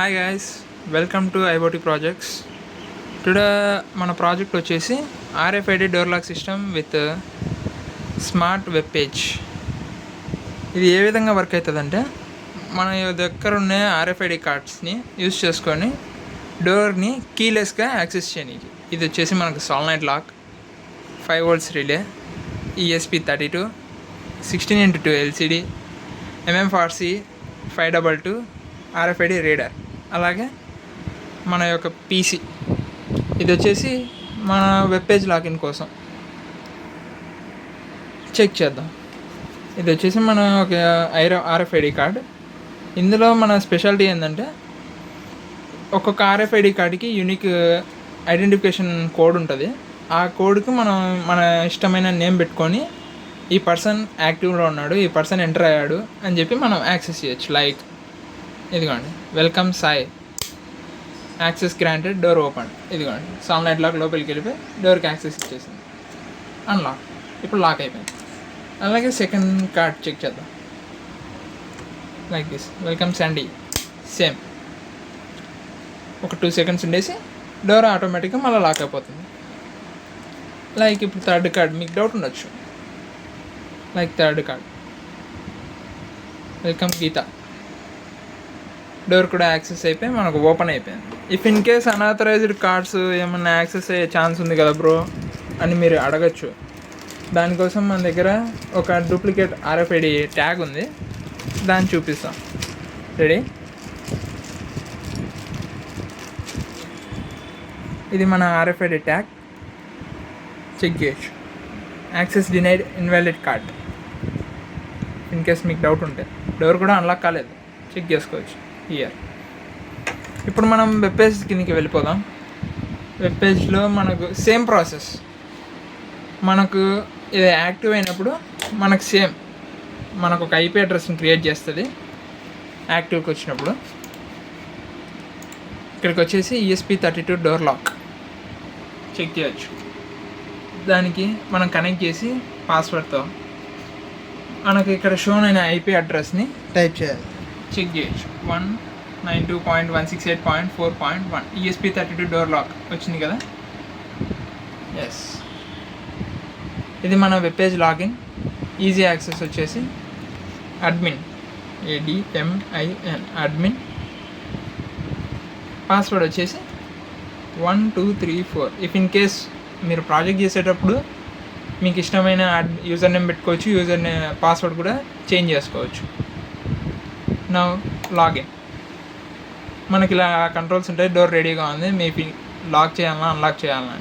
Hi guys, welcome to IoT projects. Today మన project వచ్చేసి RFID door lock system with smart web page. ఇది ఏ విధంగా work అవుతుందంటే, మన దగ్గర ఉన్న ఆర్ఎఫ్ఐడి కార్డ్స్ని యూజ్ చేసుకొని డోర్ని కీలెస్గా యాక్సెస్ చేయడానికి. ఇది వచ్చేసి మనకు solenoid lock, 5 volts relay, ESP32, 16x2 LCD, MMFRC 522, RFID reader, అలాగే మన యొక్క పీసీ. ఇది వచ్చేసి మన వెబ్ పేజ్ లాగిన్ కోసం. చెక్ చేద్దాం. ఇది వచ్చేసి మన ఒక RFID కార్డ్. ఇందులో మన స్పెషాలిటీ ఏంటంటే, ఒక్కొక్క RFID కార్డ్కి యూనిక్ ఐడెంటిఫికేషన్ కోడ్ ఉంటుంది. ఆ కోడ్కి మనం మన ఇష్టమైన నేమ్ పెట్టుకొని ఈ పర్సన్ యాక్టివ్లో ఉన్నాడు, ఈ పర్సన్ ఎంటర్ అయ్యాడు అని చెప్పి మనం యాక్సెస్ చేయొచ్చు. లైక్ ఇదిగోండి, welcome Sai, access granted, door open. ఇదిగోండి, సాలినాయిడ్ లాక్ లోపలికి వెళ్ళిపోయి డోర్కి యాక్సెస్ ఇచ్చేసింది. అన్లాక్, ఇప్పుడు లాక్ అయిపోయింది. అలాగే సెకండ్ కార్డ్ చెక్ చేద్దాం. Like this, welcome Sandy, same. ఒక 2 seconds ఉండేసి డోర్ ఆటోమేటిక్గా మళ్ళీ లాక్ అయిపోతుంది. లైక్ ఇప్పుడు థర్డ్ కార్డ్, మీకు డౌట్ ఉండొచ్చు. Like third card, welcome Geetha, door కూడా యాక్సెస్ అయిపోయి మనకు ఓపెన్ అయిపోయింది. If in case unauthorized cards ఏమన్నా యాక్సెస్ అయ్యే ఛాన్స్ ఉంది కదా బ్రో అని మీరు అడగచ్చు. దానికోసం మన దగ్గర ఒక డూప్లికేట్ RFID ట్యాగ్ ఉంది, దాన్ని చూపిస్తాం. రెడీ? ఇది మన RFID ట్యాగ్. చెక్ చేయొచ్చు. Access denied, invalid card. In case మీకు డౌట్ ఉంటే, డోర్ కూడా అన్లాక్ కాలేదు, చెక్ చేసుకోవచ్చు హియర్. ఇప్పుడు మనం వెబ్ పేజ్ కిందకి వెళ్ళిపోదాం. వెబ్ పేజ్లో మనకు సేమ్ ప్రాసెస్. మనకు ఇది యాక్టివ్ అయినప్పుడు మనకు సేమ్ మనకు ఒక IP అడ్రస్ని క్రియేట్ చేస్తుంది. యాక్టివ్కి వచ్చినప్పుడు ఇక్కడికి వచ్చేసి ESP32 డోర్ లాక్ చెక్ చేయొచ్చు. దానికి మనం కనెక్ట్ చేసి పాస్వర్డ్తో మనకు ఇక్కడ షోన్ అయిన IP అడ్రస్ని టైప్ చేయాలి. చెక్ చేయొచ్చు. 192.168.4.1 ESP32 డోర్ లాక్ వచ్చింది కదా. ఎస్, ఇది మన web page login. Easy access వచ్చేసి అడ్మిన్, ADMIN, అడ్మిన్. పాస్వర్డ్ వచ్చేసి 1234. ఇఫ్ ఇన్ కేస్ మీరు ప్రాజెక్ట్ చేసేటప్పుడు మీకు ఇష్టమైన యూజర్ నేమ్ పెట్టుకోవచ్చు, యూజర్ నేమ్ పాస్వర్డ్ కూడా చేంజ్ చేసుకోవచ్చు. నా లాగిన్, మనకి ఇలా కంట్రోల్స్ ఉంటాయి. డోర్ రెడీగా ఉంది, మీకు లాక్ చేయాలన్నా అన్లాక్ చేయాలన్నా.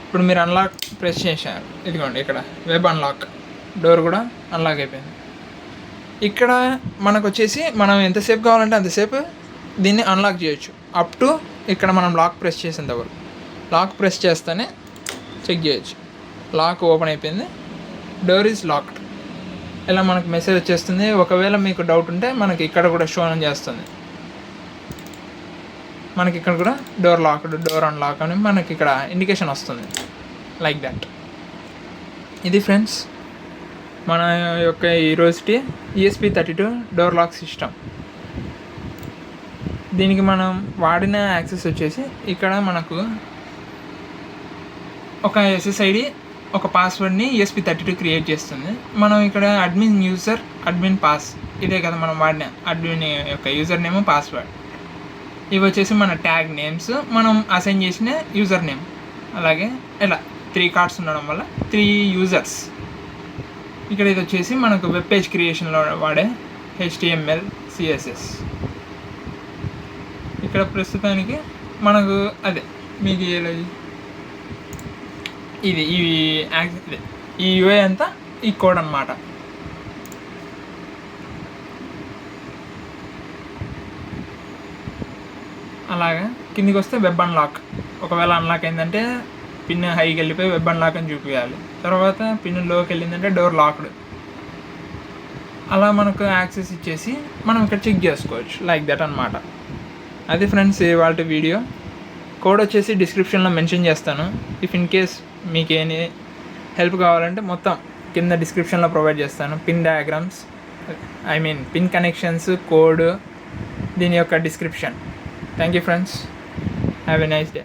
ఇప్పుడు మీరు అన్లాక్ ప్రెస్ చేశారు, ఇదిగోండి ఇక్కడ వెబ్ అన్లాక్, డోర్ కూడా అన్లాక్ అయిపోయింది. ఇక్కడ మనకు వచ్చేసి మనం ఎంతసేపు కావాలంటే అంతసేపు దీన్ని అన్లాక్ చేయొచ్చు, అప్ టు ఇక్కడ మనం లాక్ ప్రెస్ చేసేంత వరకు. లాక్ ప్రెస్ చేస్తేనే చెక్ చేయొచ్చు. లాక్ ఓపెన్ అయిపోయింది, డోర్ ఈజ్ లాక్డ్. ఇలా మనకు మెసేజ్ వచ్చేస్తుంది. ఒకవేళ మీకు డౌట్ ఉంటే మనకి ఇక్కడ కూడా షో అని చేస్తుంది. మనకి ఇక్కడ కూడా డోర్ లాక్డ్, డోర్ అన్లాక్ అని మనకి ఇక్కడ ఇండికేషన్ వస్తుంది. Like that. ఇది ఫ్రెండ్స్ మన యొక్క ఈరోజుటి ESP32 డోర్ లాక్ సిస్టమ్. దీనికి మనం వాడిన యాక్సెస్ వచ్చేసి ఇక్కడ మనకు ఒక SSID, ఒక పాస్వర్డ్ని ESP32 క్రియేట్ చేస్తుంది. మనం ఇక్కడ అడ్మిన్ యూజర్, అడ్మిన్ పాస్, ఇదే కదా మనం వాడిన అడ్మిన్ యొక్క యూజర్ నేమ్, పాస్వర్డ్. ఇవి వచ్చేసి మన ట్యాగ్ నేమ్స్, మనం అసైన్ చేసిన యూజర్ నేమ్. అలాగే ఇలా 3 కార్డ్స్ ఉండడం వల్ల 3 యూజర్స్. ఇక్కడ ఇది వచ్చేసి మనకు వెబ్ పేజ్ క్రియేషన్లో వాడే HTML, CSS. ఇక్కడ ప్రస్తుతానికి మనకు అదే మీకు ఇది ఈ UI అంతా ఈ కోడ్ అన్నమాట. అలాగా కిందికి వస్తే వెబ్ అన్లాక్. ఒకవేళ అన్లాక్ అయిందంటే పిన్ హైకి వెళ్ళిపోయి వెబ్ అన్లాక్ అని చూపించాలి. తర్వాత పిన్ లోకి వెళ్ళిందంటే డోర్ లాక్డ్. అలా మనకు యాక్సెస్ ఇచ్చేసి మనం ఇక్కడ చెక్ చేసుకోవచ్చు. లైక్ దట్ అన్నమాట. అది ఫ్రెండ్స్ ఇవాళ వీడియో. కోడ్ వచ్చేసి డిస్క్రిప్షన్లో మెన్షన్ చేస్తాను. ఇఫ్ ఇన్ కేస్ మీకు ఏమి హెల్ప్ కావాలంటే మొత్తం కింద డిస్క్రిప్షన్లో ప్రొవైడ్ చేస్తాను. Pin diagrams, pin connections, code, దీని యొక్క description thank you friends, have a nice day.